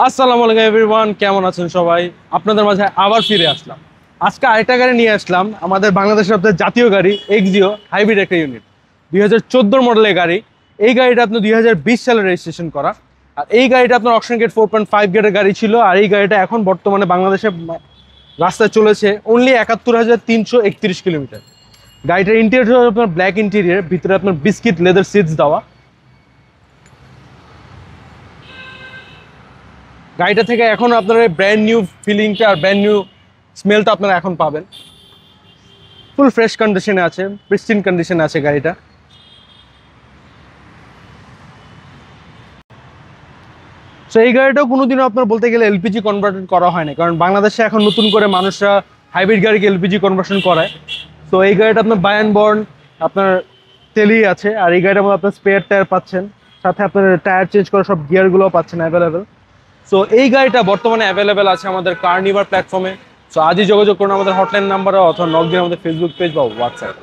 আসসালামু আলাইকুম এভরিওয়ান, কেমন আছেন সবাই? আপনাদের মাঝে আবার ফিরে আসলাম। আজকে আরেকটা গাড়ি নিয়ে আসলাম, আমাদের বাংলাদেশের আপনার জাতীয় গাড়ি এক্সিও হাইব্রিড একটা ইউনিট, 2014 মডেলের গাড়ি। এই গাড়িটা আপনার 2020 সালে রেজিস্ট্রেশন করা। আর এই গাড়িটা আপনার অকশন গেট 4.5 গেটের গাড়ি ছিল। আর এই গাড়িটা এখন বর্তমানে বাংলাদেশে রাস্তায় চলেছে অনলি 71,331 কিলোমিটার। গাড়িটার ইন্টেরিয়র আপনার ব্ল্যাক ইন্টেরিয়র, ভিতরে আপনার বিস্কিট লেদার সিটস দেওয়া। গাড়িটা থেকে এখন আপনারা ব্র্যান্ড নিউ ফিলিংটা আর ব্র্যান্ড নিউ স্মেলটা আপনারা এখন পাবেন। ফুল ফ্রেশ কন্ডিশনে আছে, প্রিস্টিন কন্ডিশনে আছে গাড়িটা। সো এই গাড়িটাও কোনোদিনও আপনার বলতে গেলে এলপিজি কনভার্ট করা হয় না, কারণ বাংলাদেশে এখন নতুন করে মানুষরা হাইব্রিড গাড়িকে এলপিজি কনভার্সন করায়। তো এই গাড়িটা আপনার বাই অ্যান্ড বর্ন আপনার তেলই আছে। আর এই গাড়িটার মধ্যে আপনার স্পেয়ার টায়ার পাচ্ছেন, সাথে আপনার টায়ার চেঞ্জ করা সব গিয়ারগুলোও পাচ্ছেন অ্যাভেলেবেল। সো এই গাড়িটা বর্তমানে অ্যাভেলেবেল আছে আমাদের কার্নিভার প্ল্যাটফর্মে। সো আজই যোগাযোগ করুন আমাদের হটলাইন নাম্বারে, অথবা নক দিন আমাদের ফেসবুক পেজ বা হোয়াটসঅ্যাপ।